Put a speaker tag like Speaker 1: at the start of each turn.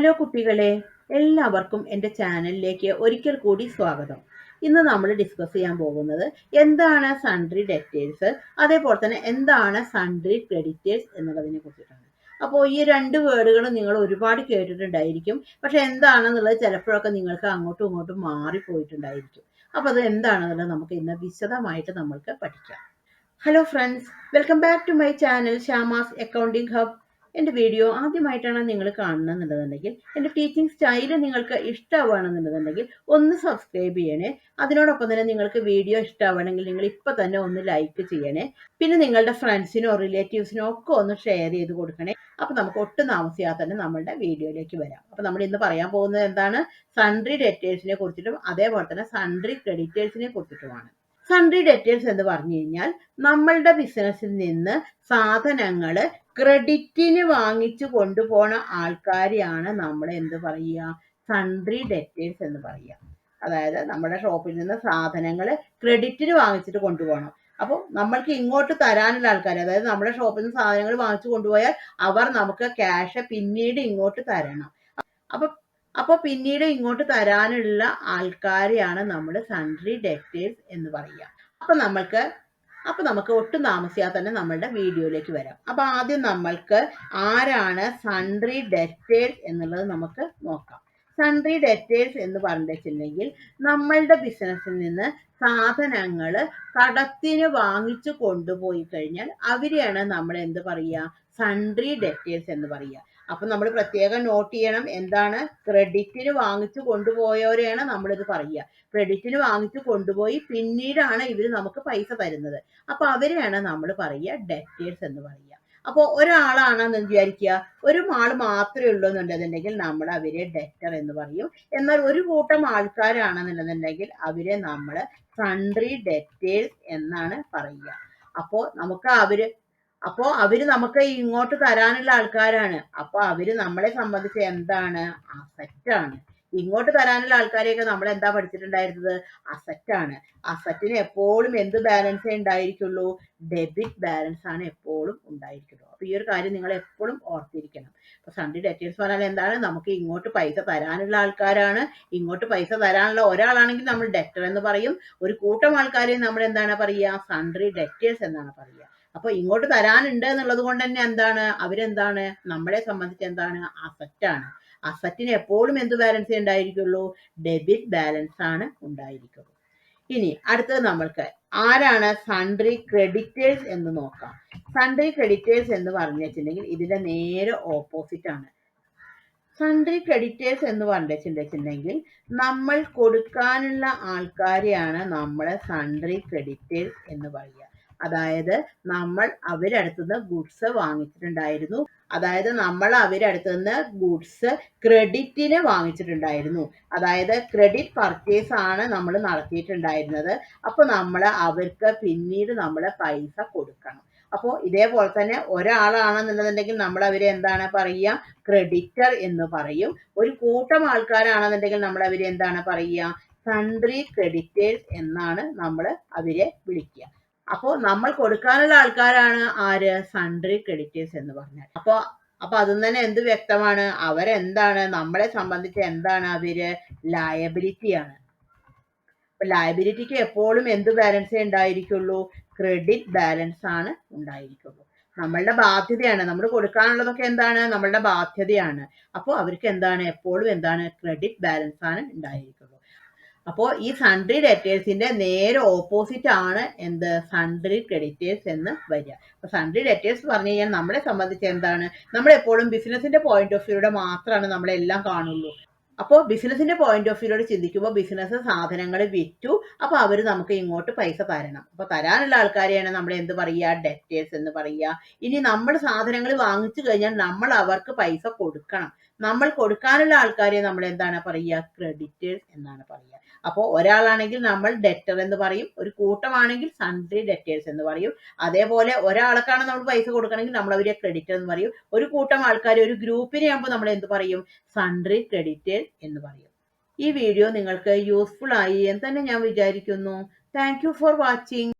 Speaker 1: Hello കുട്ടികളെ, എല്ലാവർക്കും എൻ്റെ ചാനലിലേക്ക് ഒരിക്കൽ കൂടി സ്വാഗതം. ഇന്ന് നമ്മൾ ഡിസ്കസ് ചെയ്യാൻ പോകുന്നത് എന്താണ് സൺട്രി ഡെറ്റേഴ്സ്, അതേപോലെ തന്നെ എന്താണ് സൺട്രി ക്രെഡിറ്റേഴ്സ് എന്നുള്ളതിനെ കുറിച്ചിട്ടാണ്. അപ്പോൾ ഈ രണ്ട് വേർഡുകളും നിങ്ങൾ ഒരുപാട് കേട്ടിട്ടുണ്ടായിരിക്കും. പക്ഷെ എന്താണെന്നുള്ളത് ചിലപ്പോഴൊക്കെ നിങ്ങൾക്ക് അങ്ങോട്ടും ഇങ്ങോട്ടും മാറിപ്പോയിട്ടുണ്ടായിരിക്കും. അപ്പോൾ അത് എന്താണെന്നുള്ളത് നമുക്ക് ഇന്ന് വിശദമായിട്ട് നമ്മൾക്ക് പഠിക്കാം. Hello friends, welcome back to my channel Shyama's accounting hub. എൻ്റെ വീഡിയോ ആദ്യമായിട്ടാണ് നിങ്ങൾ കാണുന്നതെന്നുണ്ടെന്നുണ്ടെങ്കിൽ, എൻ്റെ ടീച്ചിങ് സ്റ്റൈല് നിങ്ങൾക്ക് ഇഷ്ടമാവുകയാണെന്നുണ്ടെന്നുണ്ടെങ്കിൽ ഒന്ന് സബ്സ്ക്രൈബ് ചെയ്യണേ. അതിനോടൊപ്പം തന്നെ നിങ്ങൾക്ക് വീഡിയോ ഇഷ്ടമാവണമെങ്കിൽ നിങ്ങൾ ഇപ്പം തന്നെ ഒന്ന് ലൈക്ക് ചെയ്യണേ. പിന്നെ നിങ്ങളുടെ ഫ്രണ്ട്സിനോ റിലേറ്റീവ്സിനോ ഒക്കെ ഒന്ന് ഷെയർ ചെയ്ത് കൊടുക്കണേ. അപ്പം നമുക്ക് ഒട്ടും താമസിയാതെ തന്നെ നമ്മളുടെ വീഡിയോയിലേക്ക് വരാം. അപ്പം നമ്മൾ ഇന്ന് പറയാൻ പോകുന്നത് എന്താണ്, സൺട്രി ഡെറ്റേഴ്സിനെ കുറിച്ചിട്ടും അതേപോലെ തന്നെ സൺട്രി ക്രെഡിറ്റേഴ്സിനെ കുറിച്ചിട്ടുമാണ്. സൺട്രി ഡെറ്റേഴ്സ് എന്ന് പറഞ്ഞു കഴിഞ്ഞാൽ നമ്മളുടെ ബിസിനസ്സിൽ നിന്ന് സാധനങ്ങൾ ക്രെഡിറ്റിന് വാങ്ങിച്ചു കൊണ്ടുപോണ ആൾക്കാരെയാണ് നമ്മൾ എന്ത് പറയുക, സൺട്രി ഡെറ്റേഴ്സ് എന്ന് പറയുക. അതായത് നമ്മുടെ ഷോപ്പിൽ നിന്ന് സാധനങ്ങൾ ക്രെഡിറ്റിന് വാങ്ങിച്ചിട്ട് കൊണ്ടുപോകണം. അപ്പോൾ നമ്മൾക്ക് ഇങ്ങോട്ട് തരാനുള്ള ആൾക്കാർ, അതായത് നമ്മുടെ ഷോപ്പിൽ നിന്ന് സാധനങ്ങൾ വാങ്ങിച്ചു കൊണ്ടുപോയാൽ അവർ നമുക്ക് ക്യാഷ് പിന്നീട് ഇങ്ങോട്ട് തരണം. അപ്പോൾ പിന്നീട് ഇങ്ങോട്ട് തരാനുള്ള ആൾക്കാരെയാണ് നമ്മൾ സൺട്രി ഡെറ്റേഴ്സ് എന്ന് പറയുക. അപ്പോൾ നമുക്ക് ഒട്ടും താമസിയാതെ തന്നെ നമ്മളുടെ വീഡിയോയിലേക്ക് വരാം. അപ്പോൾ ആദ്യം നമ്മൾക്ക് ആരാണ് സൺട്രി ഡെറ്റേഴ്സ് എന്നുള്ളത് നമുക്ക് നോക്കാം. സൺട്രി ഡെറ്റേഴ്സ് എന്ന് പറഞ്ഞിട്ടുണ്ടെങ്കിൽ നമ്മളുടെ ബിസിനസ്സിൽ നിന്ന് സാധനങ്ങൾ കടത്തിന് വാങ്ങിച്ചു കൊണ്ടുപോയി കഴിഞ്ഞാൽ അവരെയാണ് നമ്മൾ എന്ത് പറയുക, സൺട്രി ഡെറ്റേഴ്സ് എന്ന് പറയുക. അപ്പം നമ്മൾ പ്രത്യേകം നോട്ട് ചെയ്യണം, എന്താണ്, ക്രെഡിറ്റിന് വാങ്ങിച്ചു കൊണ്ടുപോയവരെയാണ് നമ്മളിത് പറയുക. ക്രെഡിറ്റിന് വാങ്ങിച്ചു കൊണ്ടുപോയി പിന്നീടാണ് ഇവർ നമുക്ക് പൈസ തരുന്നത്. അപ്പോൾ അവരെയാണ് നമ്മൾ പറയുക ഡെറ്റേഴ്സ് എന്ന് പറയുക. അപ്പോൾ ഒരാളാണെന്ന് വിചാരിക്കുക, ഒരു ആൾ മാത്രമേ ഉള്ളൂ എന്നുണ്ടെന്നുണ്ടെങ്കിൽ നമ്മൾ അവരെ ഡെറ്റർ എന്ന് പറയും. എന്നാൽ ഒരു കൂട്ടം ആൾക്കാരാണെന്നുണ്ടെന്നുണ്ടെങ്കിൽ അവരെ നമ്മൾ സൺട്രി ഡെറ്റേഴ്സ് എന്നാണ് പറയുക. അപ്പോൾ അവര് നമുക്ക് ഇങ്ങോട്ട് തരാനുള്ള ആൾക്കാരാണ്. അപ്പൊ അവര് നമ്മളെ സംബന്ധിച്ച് എന്താണ്, അസറ്റാണ്. ഇങ്ങോട്ട് തരാനുള്ള ആൾക്കാരെയൊക്കെ നമ്മൾ എന്താ പഠിച്ചിട്ടുണ്ടായിരുന്നത്, അസറ്റാണ്. അസറ്റിന് എപ്പോഴും എന്ത് ബാലൻസേ ഉണ്ടായിരിക്കുള്ളൂ, ഡെബിറ്റ് ബാലൻസ് ആണ് എപ്പോഴും ഉണ്ടായിരിക്കുള്ളൂ. അപ്പൊ ഈ ഒരു കാര്യം നിങ്ങൾ എപ്പോഴും ഓർത്തിരിക്കണം. അപ്പൊ സൺട്രി ഡെറ്റേഴ്സ് പറഞ്ഞാൽ എന്താണ്, നമുക്ക് ഇങ്ങോട്ട് പൈസ തരാനുള്ള ആൾക്കാരാണ്. ഇങ്ങോട്ട് പൈസ തരാനുള്ള ഒരാളാണെങ്കിൽ നമ്മൾ ഡെറ്റർ എന്ന് പറയും. ഒരു കൂട്ടം ആൾക്കാരെ നമ്മൾ എന്താണ് പറയുക, സൺട്രി ഡെറ്റേഴ്സ് എന്നാണ് പറയുക. അപ്പൊ ഇങ്ങോട്ട് തരാനുണ്ട് എന്നുള്ളത് കൊണ്ട് തന്നെ എന്താണ്, അവരെന്താണ്, നമ്മളെ സംബന്ധിച്ച് എന്താണ്, അസറ്റാണ്. അസറ്റിന് എപ്പോഴും എന്ത് ബാലൻസേ ഉണ്ടായിരിക്കുള്ളൂ, ഡെബിറ്റ് ബാലൻസ് ആണ് ഉണ്ടായിരിക്കുള്ളൂ. ഇനി അടുത്തത് നമ്മൾക്ക് ആരാണ് സൺട്രി ക്രെഡിറ്റേഴ്സ് എന്ന് നോക്കാം. സൺട്രി ക്രെഡിറ്റേഴ്സ് എന്ന് പറഞ്ഞു വെച്ചിട്ടുണ്ടെങ്കിൽ ഇതിന്റെ നേരെ ഓപ്പോസിറ്റ് ആണ്. സൺട്രി ക്രെഡിറ്റേഴ്സ് എന്ന് പറഞ്ഞിട്ടുണ്ടെങ്കിൽ നമ്മൾ കൊടുക്കാനുള്ള ആൾക്കാരെയാണ് നമ്മളെ സൺട്രി ക്രെഡിറ്റേഴ്സ് എന്ന് പറയുക. അതായത് നമ്മൾ അവരടുത്തുനിന്ന് ഗുഡ്സ് വാങ്ങിച്ചിട്ടുണ്ടായിരുന്നു. അതായത് നമ്മൾ അവരടുത്തുനിന്ന് ഗുഡ്സ് ക്രെഡിറ്റിന് വാങ്ങിച്ചിട്ടുണ്ടായിരുന്നു. അതായത് ക്രെഡിറ്റ് പർച്ചേസ് ആണ് നമ്മൾ നടത്തിയിട്ടുണ്ടായിരുന്നത്. അപ്പോൾ നമ്മൾ അവർക്ക് പിന്നീട് നമ്മൾ പൈസ കൊടുക്കണം. അപ്പോൾ ഇതേപോലെ തന്നെ ഒരാളാണെന്നുണ്ടെന്നുണ്ടെങ്കിൽ നമ്മൾ അവരെ എന്താണ് പറയുക, ക്രെഡിറ്റർ എന്ന് പറയും. ഒരു കൂട്ടം ആൾക്കാരാണെന്നുണ്ടെങ്കിൽ നമ്മൾ അവരെ എന്താണ് പറയുക, സൺട്രി ക്രെഡിറ്റേഴ്സ് എന്നാണ് നമ്മൾ അവരെ വിളിക്കുക. അപ്പോൾ നമ്മൾ കൊടുക്കാനുള്ള ആൾക്കാരാണ് ആര്, സൺട്രി ക്രെഡിറ്റേഴ്സ് എന്ന് പറഞ്ഞാൽ. അപ്പൊ അതിൽ തന്നെ എന്ത് വ്യക്തമാണ്, അവരെന്താണ്, നമ്മളെ സംബന്ധിച്ച് എന്താണ്, അവര് ലയബിലിറ്റിയാണ്. അപ്പൊ ലയബിലിറ്റിക്ക് എപ്പോഴും എന്ത് ബാലൻസേ ഉണ്ടായിരിക്കുള്ളൂ, ക്രെഡിറ്റ് ബാലൻസ് ആണ് ഉണ്ടായിരിക്കുള്ളൂ. നമ്മളുടെ ബാധ്യതയാണ്, നമ്മൾ കൊടുക്കാനുള്ളതൊക്കെ എന്താണ്, നമ്മളുടെ ബാധ്യതയാണ്. അപ്പോൾ അവർക്ക് എന്താണ്, എപ്പോഴും എന്താണ്, ക്രെഡിറ്റ് ബാലൻസ് ആണ് ഉണ്ടായിരിക്കുള്ളൂ. അപ്പോൾ ഈ സൺട്രി ഡെറ്റേഴ്സിന്റെ നേരെ ഓപ്പോസിറ്റ് ആണ് എന്ത്, സൺട്രി ക്രെഡിറ്റേഴ്സ് എന്ന് വരിക. അപ്പൊ സൺട്രി ഡെറ്റേഴ്സ് പറഞ്ഞു കഴിഞ്ഞാൽ നമ്മളെ സംബന്ധിച്ച് എന്താണ്, നമ്മളെപ്പോഴും ബിസിനസിന്റെ പോയിന്റ് ഓഫ് വ്യൂടെ മാത്രമാണ് നമ്മളെല്ലാം കാണുള്ളൂ. അപ്പോൾ ബിസിനസിന്റെ പോയിന്റ് ഓഫ് വ്യൂയോട് ചിന്തിക്കുമ്പോൾ ബിസിനസ് സാധനങ്ങൾ വിറ്റു, അപ്പോൾ അവർ നമുക്ക് ഇങ്ങോട്ട് പൈസ തരണം. അപ്പോൾ തരാനുള്ള ആൾക്കാരെയാണ് നമ്മൾ എന്ത് പറയുക, ഡെറ്റേഴ്സ് എന്ന് പറയുക. ഇനി നമ്മൾ സാധനങ്ങൾ വാങ്ങിച്ചു കഴിഞ്ഞാൽ നമ്മൾ അവർക്ക് പൈസ കൊടുക്കണം. നമ്മൾ കൊടുക്കാനുള്ള ആൾക്കാരെ നമ്മൾ എന്താണ് പറയുക, ക്രെഡിറ്റേഴ്സ് എന്നാണ് പറയുക. അപ്പോൾ ഒരാളാണെങ്കിൽ നമ്മൾ ഡെറ്റർ എന്ന് പറയും, ഒരു കൂട്ടമാണെങ്കിൽ സൺട്രി ഡെറ്റേഴ്സ് എന്ന് പറയും. അതേപോലെ ഒരാൾക്കാണ് നമ്മൾ പൈസ കൊടുക്കണമെങ്കിൽ നമ്മൾ അവരെ ക്രെഡിറ്റർ എന്ന് പറയും. ഒരു കൂട്ടം ആൾക്കാർ, ഒരു ഗ്രൂപ്പിനെ ആകുമ്പോൾ നമ്മൾ എന്ത് പറയും, സൺട്രി ക്രെഡിറ്റേഴ്സ് എന്ന് പറയും. ഈ വീഡിയോ നിങ്ങൾക്ക് യൂസ്ഫുൾ ആയി എന്ന് തന്നെ ഞാൻ വിചാരിക്കുന്നു. Thank you for watching.